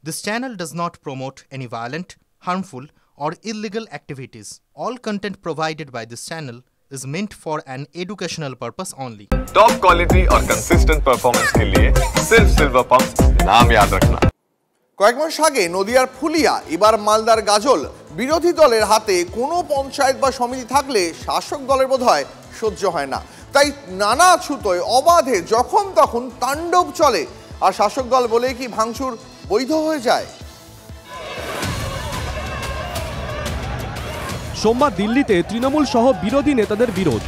This channel does not promote any violent, harmful, or illegal activities. All content provided by this channel is meant for an educational purpose only. Top quality और consistent performance के लिए सिर्फ silver pump नाम याद रखना। কয়েক মাস আগে নদিয়ার ফুলিয়া, এবার মালদার গাজল। বিরোধী দলের হাতে কোনো পঞ্চায়েত বা সমিতি থাকলে শাসক দলের বোধহয় সহ্য হয় না, তাই নানা ছুতোয় অবাধে যখন তখন তাণ্ডব চলে। আর শাসক দল বলে কি ভাঙচুর বৈধ হয়ে যায়? সোমবার দিল্লিতে তৃণমূল সহ বিরোধী নেতাদের বিরোধ।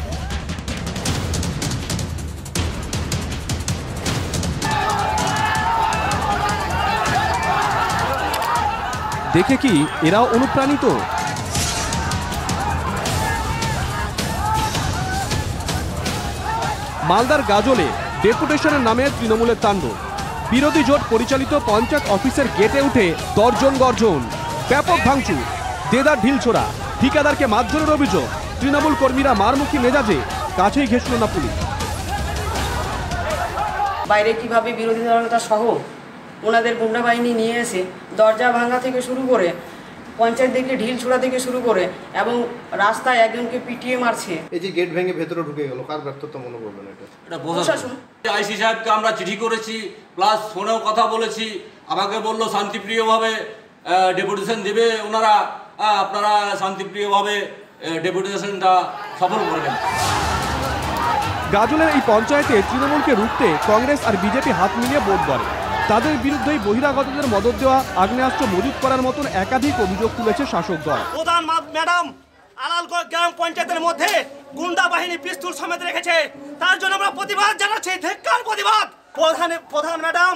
দেখে কি এরাও অনুপ্রাণিত? মালদার গাজলে ডেপুটেশনের নামে তৃণমূলের তাণ্ডব। বিরোধী জোট পরিচালিত পঞ্চায়েত অফিসের গেটে উঠে তর্জন গর্জন, ব্যাপক ভাঙচুর, দেদার ঢিলছোড়া, ঠিকাদারকে মারধরের অভিযোগ। তৃণমূল কর্মীরা মারমুখী মেজাজে, কাছেই ঘেঁষল না পুলিশ। বাইরে কিভাবে বিরোধী দলনেতা সহ ওনাদের গুন্ডা বাহিনী নিয়ে এসে দরজা ভাঙা থেকে শুরু করে পঞ্চায়েত দেখলে ঢিল ছোড়া থেকে শুরু করে এবং রাস্তায় একজনকে পিটিয়ে মারছে। এই যে গেট ভেঙে ভেতরে ঢুকে গেল, কার ব্যর্থতা মনে করবেন? এটা প্রশাসন। আইসি সাহেবকে আমরা চিঠি করেছি, প্লাস ফোনেও কথা বলেছি। আমাকে বললো শান্তিপ্রিয়ভাবে ডেপুটেশন দেবে ওনারা, আপনারা শান্তিপ্রিয়ভাবে ডেপুটেশনটা সফল করবেন। গাজলের এই পঞ্চায়েতে তৃণমূলকে রুখতে কংগ্রেস আর বিজেপি হাত মিলিয়ে ভোট করে। তাদের বিরুদ্ধেই বহিরাগতদের মদত দেওয়া, আগ্নেয়াস্ত্র মজুত করার মতন একাধিক অভিযোগ তুলেছে শাসক দল। প্রধান ম্যাডাম আলালগড় গ্রাম পঞ্চায়েতের মধ্যে গুন্ডা বাহিনী পিস্তল সমেত রেখেছে, তার জন্য আমরা প্রতিবাদ জানাচ্ছি। ধিক্কার প্রতিবাদ। প্রধান ম্যাডাম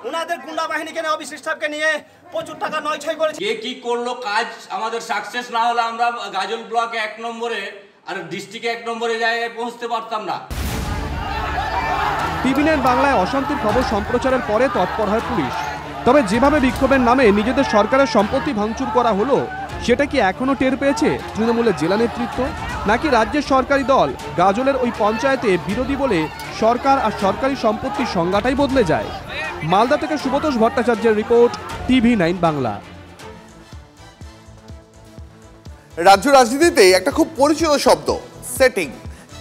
ওনাদের গুন্ডা বাহিনীকে নিয়ে, অফিস স্টাফকে নিয়ে প্রচুর টাকা নয়ছয় করেছে। কে কি করলো কাজ আমাদের সাকসেস না হলে আমরা গাজল ব্লকে 1 নম্বরে আর ডিস্ট্রিক্টে 1 নম্বরে জায়গায় পৌঁছতে পারতাম না। টিভি9 বাংলায় অশান্তির খবর সম্প্রচারের পরে তৎপর হয় পুলিশ। তবে যেভাবে বিক্ষোভের নামে নিজেদের সরকারের সম্পত্তি ভাঙচুর করা হলো, সেটা কি এখনো টের পেয়েছে তৃণমূলের জেলা নেতৃত্ব? নাকি রাজ্যের সরকারি দল গাজলের ওই পঞ্চায়েতে বিরোধী বলে সরকার আর সরকারি সম্পত্তির সংজ্ঞাটাই বদলে যায়? মালদা থেকে সুব্রত ভট্টাচার্যের রিপোর্ট, টিভি9 বাংলা। রাজ্য রাজনীতিতে একটা খুব পরিচিত শব্দ সেটিং।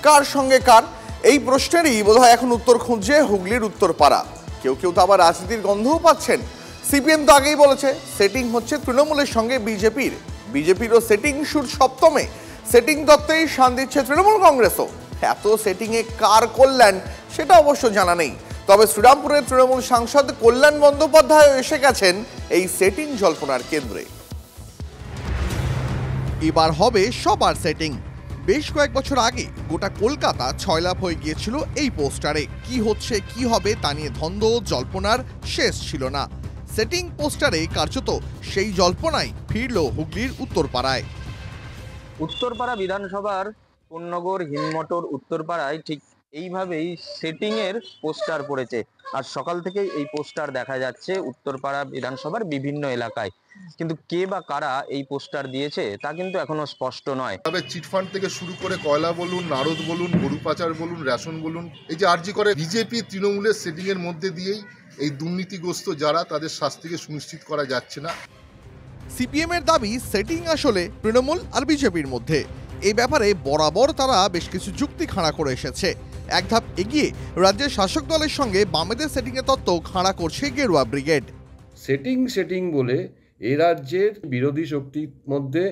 কার সঙ্গে কার, এই প্রশ্নেরই বোধহয় এখন উত্তর খুঁজছে হুগলির উত্তরপাড়া। কেউ কেউ তো আবার রাজনীতির গন্ধও পাচ্ছেন। সিপিএম তো আগেই বলেছে সেটিং হচ্ছে তৃণমূলের সঙ্গে বিজেপিরও সেটিং সুর সপ্তমে। সেটিং তত্ত্বেই শান দিচ্ছে তৃণমূল কংগ্রেসও। এত সেটিংয়ে কার কল্যাণ সেটা অবশ্য জানা নেই, তবে শ্রীরামপুরের তৃণমূল সাংসদ কল্যাণ বন্দ্যোপাধ্যায় এসে গেছেন এই সেটিং জল্পনার কেন্দ্রে। এবার হবে সবার সেটিং। বেশ কয়েক বছর আগে গোটা কলকাতা ছয়লাভ হয়ে গিয়েছিল এই পোস্টারে। কি হচ্ছে কি হবে তা নিয়ে ধন্দ জল্পনার শেষ ছিল না। সেটিং পোস্টারে কার্যত সেই জল্পনাই ফিরল হুগলির উত্তরপাড়ায়। উত্তরপাড়া বিধানসভার কোন্নগর হিমমটর উত্তরপাড়ায় ঠিক এইভাবেই সেটিং এর পোস্টার পড়েছে। আর সকাল থেকেই এই পোস্টার দেখা যাচ্ছে উত্তরপাড়া বিধানসভার বিভিন্ন এলাকায়, কিন্তু কে বা কারা এই পোস্টার দিয়েছে তা কিন্তু এখনো স্পষ্ট নয়। তবে চিটফান্ড থেকে শুরু করে কয়লা বলুন, নারদ বলুন, গরু পাচার বলুন, রেশন বলুন, এই যে আরজি করে বিজেপি তৃণমূলের সেটিং এর মধ্যে দিয়েই এই দুর্নীতিগ্রস্ত যারা তাদের শাস্তিকে সুনিশ্চিত করা যাচ্ছে না। সিপিএম এর দাবি সেটিং আসলে তৃণমূল আর বিজেপির মধ্যে। এই ব্যাপারে বরাবর তারা বেশ কিছু যুক্তি খাড়া করে এসেছে। এক ধাপ এগিয়ে রাজ্যের শাসক দলের সঙ্গে বামেদের সেটিং এর তত্ত্ব খাড়া করছে গেরুয়া ব্রিগেড। সেটিং বলে এ রাজ্যের বিরোধী শক্তির মধ্যে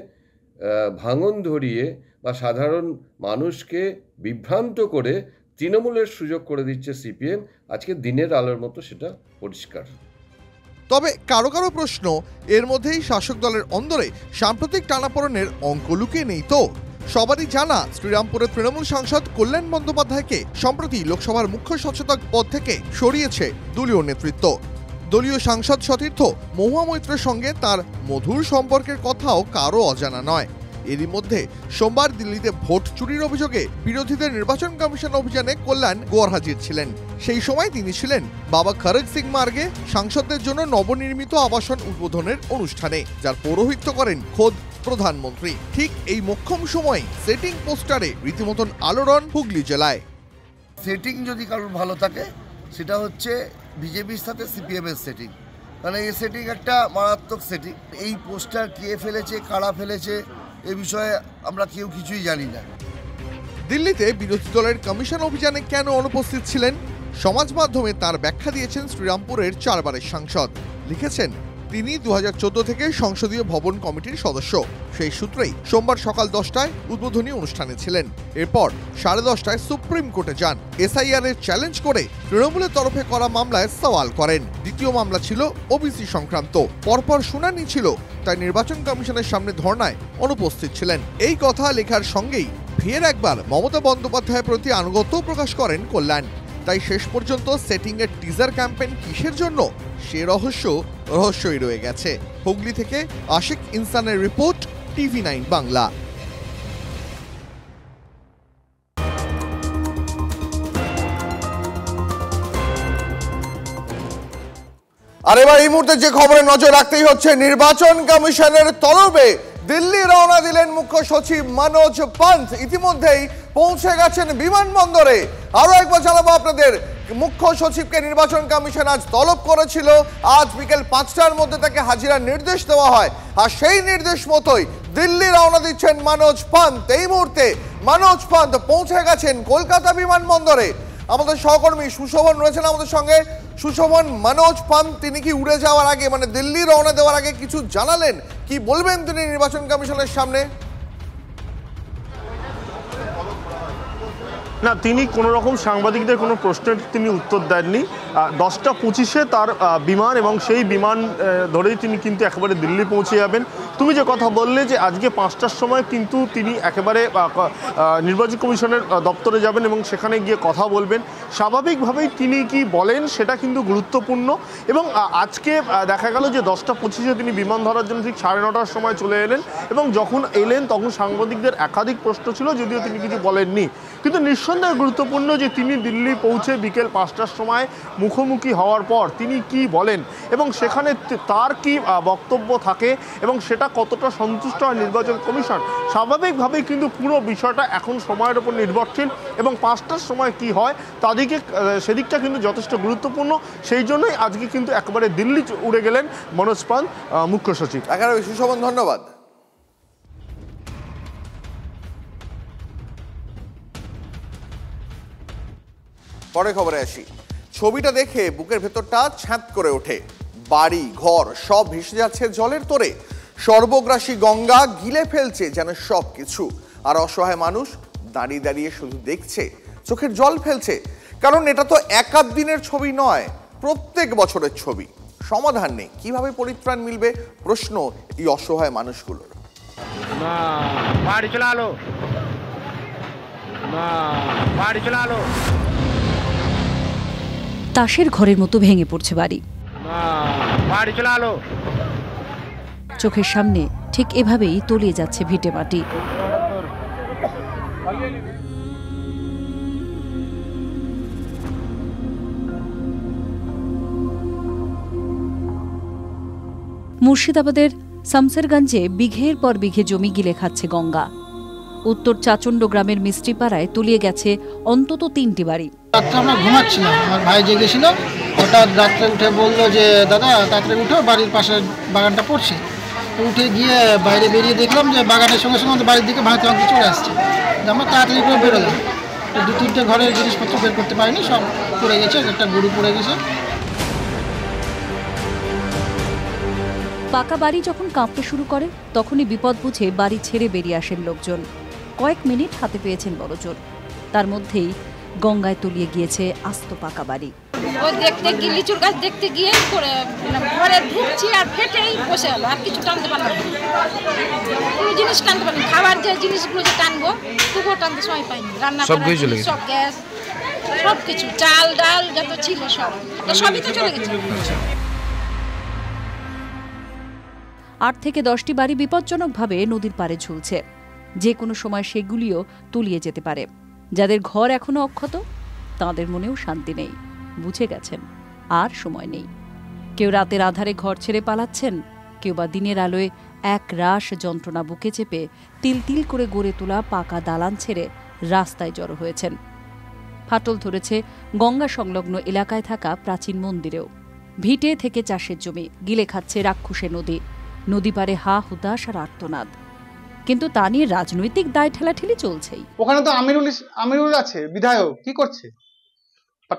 ভাঙন ধরিয়ে বা সাধারণ মানুষকে বিভ্রান্ত করে তৃণমূলের সুযোগ করে দিচ্ছে সিপিএম। আজকে দিনের আলোর মতো সেটা পরিষ্কার। তবে কারো কারো প্রশ্ন, এর মধ্যেই শাসক দলের অন্দরে সাম্প্রতিক টানাপোড়েনের অঙ্ক লুকিয়ে নেই তো? সবারই জানা শ্রীরামপুরের তৃণমূল সাংসদ কল্যাণ বন্দ্যোপাধ্যায়কে সম্প্রতি লোকসভার মুখ্য সচেতক পদ থেকে সরিয়েছে দলীয় নেতৃত্ব। দলীয় সাংসদ সতীর্থ মহুয়া মৈত্রের সঙ্গে তার মধুর সম্পর্কের কথাও কারো অজানা নয়। এরই মধ্যে সোমবার দিল্লিতে ভোট চুরির অভিযোগে বিরোধীদের নির্বাচন কমিশন অভিযানে কল্যাণ গোয়ার হাজির ছিলেন। সেই সময় তিনি ছিলেন বাবা খড়গ সিং মার্গে সাংসদদের জন্য নবনির্মিত আবাসন উদ্বোধনের অনুষ্ঠানে, যার পৌরোহিত্য করেন খোদ প্রধানমন্ত্রী। ঠিক এই মোক্ষম সময় সেটিং পোস্টারে রীতিমতন আলোড়ন হুগলি জেলায়। সেটিং যদি কারোর ভালো থাকে সেটা হচ্ছে বিজেপির সাথে সিপিএম এর সেটিং। মানে এই সেটিং একটা মারাত্মক সেটিং। এই পোস্টার কে ফেলেছে, কারা ফেলেছে, এ বিষয়ে আমরা কেউ কিছুই জানি না। দিল্লিতে বিরোধী দলের কমিশন অভিযানে কেন অনুপস্থিত ছিলেন, সমাজ মাধ্যমে তার ব্যাখ্যা দিয়েছেন শ্রীরামপুরের 4 বারের সাংসদ। লিখেছেন, তিনি 2014 থেকে সংসদীয় ভবন কমিটির সদস্য। সেই সূত্রেই সোমবার সকাল 10টায় উদ্বোধনী অনুষ্ঠানে ছিলেন। এরপর 10:30টায় সুপ্রিম কোর্টে যান। এসআইআর এর চ্যালেঞ্জ করে তৃণমূলের তরফে করা মামলায় সওয়াল করেন। দ্বিতীয় মামলা ছিল ওবিসি সংক্রান্ত। পরপর শুনানি ছিল, তাই নির্বাচন কমিশনের সামনে ধর্নায় অনুপস্থিত ছিলেন। এই কথা লেখার সঙ্গেই ফের একবার মমতা বন্দ্যোপাধ্যায়ের প্রতি আনুগত্য প্রকাশ করেন কল্যাণ। তাই শেষ পর্যন্ত সেটিং এর টিজার ক্যাম্পেইন কিসের জন্য, সে রহস্যই রয়ে গেছে। হুগলি থেকে আশিক ইনসানের রিপোর্ট, TV9 বাংলা। আর এবার এই মুহূর্তে যে খবরে নজর রাখতেই হচ্ছে, নির্বাচন কমিশনের তরফে দিল্লি রওনা দিলেন মুখ্য সচিব মনোজ পান্থ। ইতিমধ্যেই পৌঁছে গেছেন বিমানবন্দরে। আরো একবার জানাবো আপনাদের, মুখ্য সচিবকে নির্বাচন কমিশন আজ তলব করেছিল। আজ বিকেল 5টার মধ্যে তাকে হাজিরার নির্দেশ দেওয়া হয়, আর সেই নির্দেশ মতোই দিল্লি রওনা দিচ্ছেন মনোজ পান্থ। এই মুহূর্তে মনোজ পান্থ পৌঁছে গেছেন কলকাতা বিমানবন্দরে। আমাদের সহকর্মী সুশোভন রয়েছেন আমাদের সঙ্গে। সুশোভন, মনোজ পান্থ তিনি কি উড়ে যাওয়ার আগে, মানে দিল্লি রওনা দেওয়ার আগে কিছু জানালেন? কি বলবেন তিনি নির্বাচন কমিশনের সামনে? না, তিনি কোনো রকম সাংবাদিকদের কোনো প্রশ্নের তিনি উত্তর দেননি। 10:25-এ তার বিমান, এবং সেই বিমান ধরেই তিনি কিন্তু একেবারে দিল্লি পৌঁছে যাবেন। তুমি যে কথা বললে যে আজকে 5টার সময় কিন্তু তিনি একেবারে নির্বাচন কমিশনের দপ্তরে যাবেন এবং সেখানে গিয়ে কথা বলবেন। স্বাভাবিকভাবেই তিনি কি বলেন সেটা কিন্তু গুরুত্বপূর্ণ। এবং আজকে দেখা গেল যে 10:25-এ তিনি বিমান ধরার জন্য ঠিক 9:30টার সময় চলে এলেন, এবং যখন এলেন তখন সাংবাদিকদের একাধিক প্রশ্ন ছিল, যদিও তিনি কিছু বলেননি। কিন্তু নিঃসন্দেহে গুরুত্বপূর্ণ যে তিনি দিল্লি পৌঁছে বিকেল 5টার সময় মুখোমুখি হওয়ার পর তিনি কি বলেন এবং সেখানে তার কি বক্তব্য থাকে এবং সেটা কতটা সন্তুষ্ট হয় নির্বাচন কমিশন। স্বাভাবিকভাবেই কিন্তু পুরো বিষয়টা এখন সময়ের উপর নির্ভরশীল, এবং 5টার সময় কি হয় সেদিকটা কিন্তু যথেষ্ট গুরুত্বপূর্ণ। সেই জন্যই আজকে কিন্তু একেবারে দিল্লি উড়ে গেলেন মনোজ পান্থ, মুখ্য সচিব। একেবারে সুশোভন, ধন্যবাদ। পরে খবরে আসি। ছবিটা দেখে বুকের ভেতরটা ছ্যাঁত করে ওঠে। বাড়ি ঘর সব ভেসে যাচ্ছে জলের তোরে। সর্বগ্রাসী গঙ্গা গিলে ফেলছে যেন সব কিছু। আর অসহায় মানুষ দাঁড়িয়ে দাঁড়িয়ে শুধু দেখছে, চোখের জল ফেলছে। কারণ এটা তো এক আধ দিনের ছবি নয়, প্রত্যেক বছরের ছবি। সমাধান নেই, কিভাবে পরিত্রাণ মিলবে প্রশ্ন এই অসহায় মানুষগুলোর। তাসের ঘরের মতো ভেঙে পড়ছে বাড়ি। চোখের সামনে ঠিক এভাবেই তলিয়ে যাচ্ছে ভিটে মাটি। মুর্শিদাবাদের শামসেরগঞ্জে বিঘের পর বিঘে জমি গিলে খাচ্ছে গঙ্গা। উত্তর চাচণ্ড গ্রামের মিস্ত্রিপাড়ায় তলিয়ে গেছে অন্তত 3টি বাড়ি। রাত্রে আমরা ঘুমাচ্ছিলাম, আমার ভাই জেগেছিল, হঠাৎ রাত্রে উঠে বললো যে দাদা তাড়াতাড়ি উঠো, বাড়ির পাশে বাগানটা পড়ছে। উঠে গিয়ে বাইরে বেরিয়ে দেখলাম যে বাগানের সঙ্গে সঙ্গে আমাদের বাড়ির দিকে ভাঙতে ভাঙতে চলে আসছে। আমরা তাড়াতাড়ি করে বেরোলাম, 2-3টে ঘরের জিনিসপত্র বের করতে পারিনি, সব পড়ে গেছে, একটা গরু পড়ে গেছে। পাকা বাড়ি যখন কাঁপতে শুরু করে তখনই বিপদ বুঝে বাড়ি ছেড়ে বেরিয়ে আসেন লোকজন। কয়েক মিনিট হাতে পেয়েছেন বড়জোর, তার মধ্যেই গঙ্গায় তলিয়ে গিয়েছে আস্ত পাকা বাড়ি। ও দেখতে গিয়ে লিচুর গাছ দেখতে গিয়ে ঘরে ঢুকছি আর ফেটেই বসে গেল, আর কিছু টানতে পারলাম না, কোনো জিনিস টানতে পারলাম। খাবার যে জিনিসগুলো যে টানবো তবুও টানতে সময় পাইনি। রান্না সব গ্যাস সব কিছু, চাল ডাল যত ছিল সবই তো চলে গেছে। 8 থেকে 10টি বাড়ি বিপজ্জনকভাবে নদীর পাড়ে ঝুলছে। যে কোনো সময় সেগুলিও তলিয়ে যেতে পারে। যাদের ঘর এখনো অক্ষত তাদের মনেও শান্তি নেই, বুঝে গেছেন আর সময় নেই। কেউ রাতের আধারে ঘর ছেড়ে পালাচ্ছেন, কেউ বা দিনের আলোয় এক রাশ যন্ত্রণা বুকে চেপে তিল তিল করে গড়ে তোলা পাকা দালান ছেড়ে রাস্তায় জড়ো হয়েছেন। ফাটল ধরেছে গঙ্গা সংলগ্ন এলাকায় থাকা প্রাচীন মন্দিরেও। ভিটে থেকে চাষের জমি গিলে খাচ্ছে রাক্ষসে নদী, নদী পারে হা হুতাশ আর আর্তনাদ। কিন্তু তা নিয়ে রাজনৈতিক দায় ঠেলাঠেলি চলছেই। ওখানে তো আমিরুল আছে বিধায়ক, কি করছে?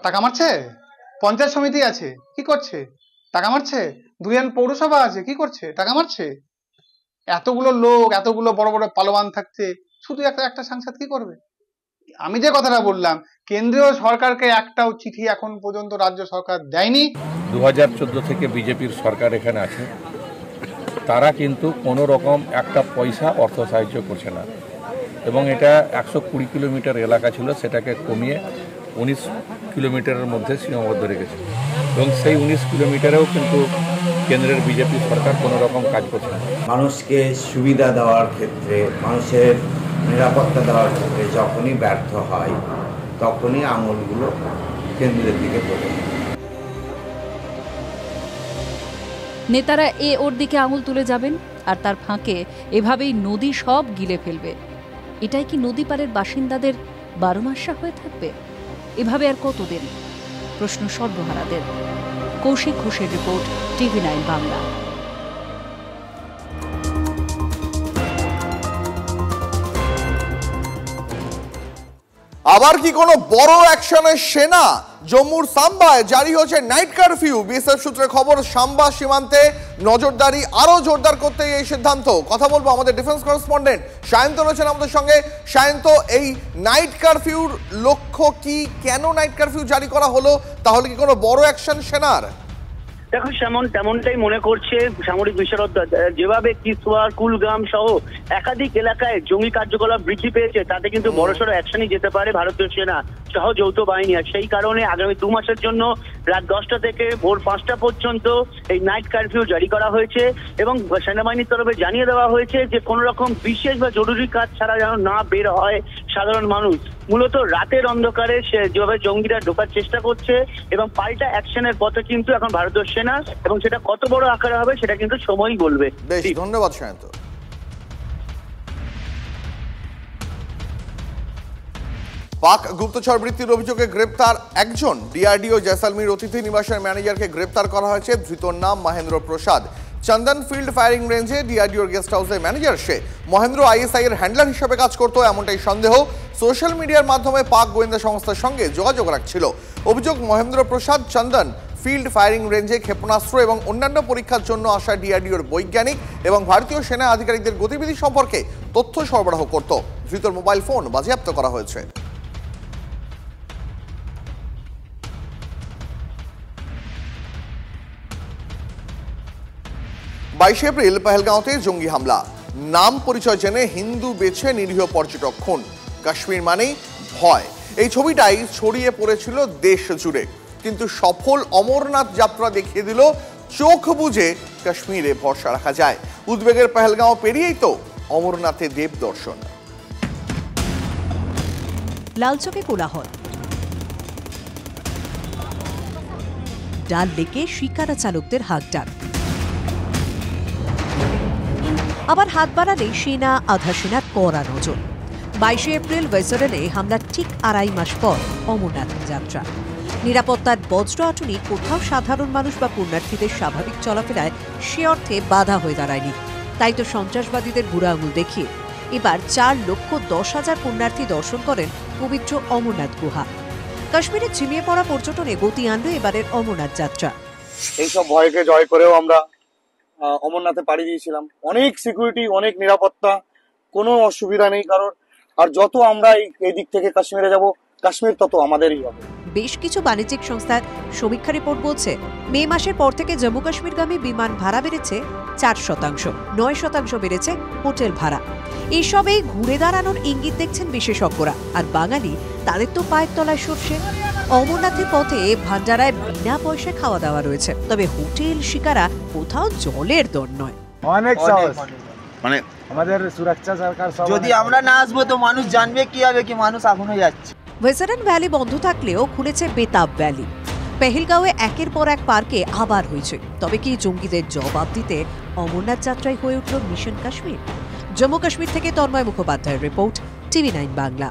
টাকা মারছে। পঞ্চায়েত সমিতি আছে, কি করছে? টাকা মারছে। দুইয়ান পৌরসভা আছে, কি করছে? টাকা মারছে। এতগুলো লোক, এতগুলো বড় বড় পালোয়ান থাকতে শুধু একটা সাংসদ কি করবে? আমি যে কথাটা বললাম, কেন্দ্রীয় সরকারকে একটাও চিঠি এখন পর্যন্ত রাজ্য সরকার দেয়নি। 2014 থেকে বিজেপির সরকার এখানে আছে, তারা কিন্তু কোনো রকম একটা পয়সা অর্থ সাহায্য করছে না, এবং এটা 120 কিলোমিটার এলাকা ছিল, সেটাকে কমিয়ে 19 কিলোমিটারের মধ্যে সীমাবদ্ধ রেখেছে, এবং সেই 19 কিলোমিটারেও কিন্তু কেন্দ্রের বিজেপি সরকার কোনো রকম কাজ করছে না। মানুষকে সুবিধা দেওয়ার ক্ষেত্রে, মানুষের নিরাপত্তা দেওয়ার ক্ষেত্রে যখনই ব্যর্থ হয় তখনই আঙুলগুলো কেন্দ্রের দিকে পড়ে। নেতারা ওর দিকে আঙুল তুলে যাবেন, আর তার ফাঁকে এভাবেই নদী সব গিলে ফেলবে। এটাই কি নদী পাড়ের বাসিন্দাদের 12 মাসা হয়ে থাকবে? এভাবে আর কতদিন? প্রশ্ন সর্বহারাদের। কৌশিক ঘোষের রিপোর্ট, TV9 বাংলা। আবার কি কোনো বড় অ্যাকশনের সেনা? জম্মুর সাম্বায় জারি হয়েছে নাইট কারফিউ। বিএসএফ সূত্রে খবর, সাম্বা সীমান্তে নজরদারি আরো জোরদার করতে এই সিদ্ধান্ত। কথা বলবো আমাদের ডিফেন্স করেসপন্ডেন্ট সায়ন্ত রয়েছেন আমাদের সঙ্গে। সায়ন্ত, এই নাইট কারফিউর লক্ষ্য কি? কেন নাইট কারফিউ জারি করা হলো? তাহলে কি কোনো বড় অ্যাকশন সেনার? দেখো তেমনটাই মনে করছে সামরিক বিশারদরা। যেভাবে কিসওয়ার, কুলগাম সহ একাধিক এলাকায় জঙ্গি কার্যকলাপ বৃদ্ধি পেয়েছে, তাতে কিন্তু বড়সড় অ্যাকশনই যেতে পারে ভারতীয় সেনা সহ যৌথ বাহিনী। আর সেই কারণে আগামী 2 মাসের জন্য রাত 10টা থেকে ভোর 5টা পর্যন্ত এই নাইট কারফিউ জারি করা হয়েছে, এবং সেনাবাহিনীর তরফে জানিয়ে দেওয়া হয়েছে যে কোনো রকম বিশেষ বা জরুরি কাজ ছাড়া যেন না বের হয় সাধারণ মানুষ। মূলত রাতের অন্ধকারে যেভাবে জঙ্গিরা ঢোকার চেষ্টা করছে, এবং পাল্টা অ্যাকশনের পথে কিন্তু এখন ভারতীয় সেনা, এবং সেটা কত বড় আকারে হবে সেটা কিন্তু সময়ই বলবে। বেশ, ধন্যবাদ সায়ন্ত। পাক গুপ্তচর বৃত্তির অভিযোগে গ্রেপ্তার একজন। ডিআরডিও জয়সালমীর অতিথি নিবাসের ম্যানেজারকে গ্রেপ্তার করা হয়েছে। ধৃতর নাম মহেন্দ্র প্রসাদ। চন্দন ফিল্ড ফায়ারিং রেঞ্জে ডিআরডিওর গেস্ট হাউসের ম্যানেজার সে। মহেন্দ্র আইএসআই এর হ্যান্ডলার হিসেবে কাজ করতো, এমনটাই সন্দেহ। সোশ্যাল মিডিয়ার মাধ্যমে পাক গোয়েন্দা সংস্থার সঙ্গে যোগাযোগ রাখছিল। অভিযোগ, মহেন্দ্র প্রসাদ চন্দন ফিল্ড ফায়ারিং রেঞ্জে ক্ষেপণাস্ত্র এবং অন্যান্য পরীক্ষার জন্য আসা ডিআরডিওর বৈজ্ঞানিক এবং ভারতীয় সেনা আধিকারিকদের গতিবিধি সম্পর্কে তথ্য সরবরাহ করত। ধৃতর মোবাইল ফোন বাজেয়াপ্ত করা হয়েছে। 22 এপ্রিল পহেলগাঁওতে জঙ্গি হামলা। নাম পরিচয় জেনে হিন্দু বেছে নিরীহ পর্যটক খুন। কাশ্মীর মানেই ভয়, এই ছবিটাই ছড়িয়ে পড়েছিল দেশ জুড়ে। কিন্তু সফল অমরনাথ যাত্রা দেখিয়ে দিল চোখ বুজে কাশ্মীরে ভরসা রাখা যায়। উদ্বেগের পহেলগাঁও পেরিয়েই তো অমরনাথে দেব দর্শন। লালচকে কোলাহল, ডাল লেকে শিকারা চালকদের হাঁকডাক, আবার হাত বাড়ালে সেনা আধা সেনার কড়া নজর। 22 এপ্রিল ভেসরেলে হামলার ঠিক 2.5 মাস পর অমরনাথ যাত্রা। নিরাপত্তার বজ্র আটুনি কোথাও সাধারণ মানুষ বা পুণ্যার্থীদের স্বাভাবিক চলাফেরায় সে অর্থে বাধা হয়ে দাঁড়ায়নি। তাই তো সন্ত্রাসবাদীদের বুড়া আঙুল দেখিয়ে এবার 4,10,000 পুণ্যার্থী দর্শন করেন পবিত্র অমরনাথ গুহা। কাশ্মীরে ঝিমিয়ে পড়া পর্যটনে গতি আনলো এবারের অমরনাথ যাত্রা। এইসব ভয়কে জয় করেও আমরা অমরনাথে পাড়ি দিয়েছিলাম। অনেক সিকিউরিটি, অনেক নিরাপত্তা, কোনো অসুবিধা নেই কারোর। আর যত আমরা এই দিক থেকে কাশ্মীরে যাব, কাশ্মীর তত আমাদেরই হবে। বেশ কিছু বাণিজ্যিক সংস্থার সমীক্ষা রিপোর্ট বলছে, মে মাসের পর থেকে জম্মু কাশ্মীরগামী বিমান ভাড়া বেড়েছে 4%, 9% বেড়েছে হোটেল ভাড়া। এসবেই ঘুরে দাঁড়ানোর ইঙ্গিত দেখছেন বিশেষজ্ঞরা। আর বাঙালি, তাদের তো পায়ের তলায় সরষে। অমরনাথের পথে ভান্ডারায় বিনা পয়সায় খাওয়া দাওয়া রয়েছে, তবে হোটেল শিকারা কোথাও জলের দর নয়। অনেক সাহস, মানে আমাদের সুরক্ষা সরকার, যদি আমরা না আসবো তো মানুষ জানবে কি হবে কি মানুষ এখনো যাচ্ছে। ভেসারেন ভ্যালি বন্ধ থাকলেও খুলেছে বেতাব ভ্যালি। পেহেলগাঁওয়ে একের পর এক পার্কে আবার হয়েছে। তবে কি জঙ্গিদের জবাব দিতে অমরনাথ যাত্রায় হয়ে উঠল মিশন কাশ্মীর? জম্মু কাশ্মীর থেকে তন্ময় মুখোপাধ্যায়ের রিপোর্ট, TV9 বাংলা।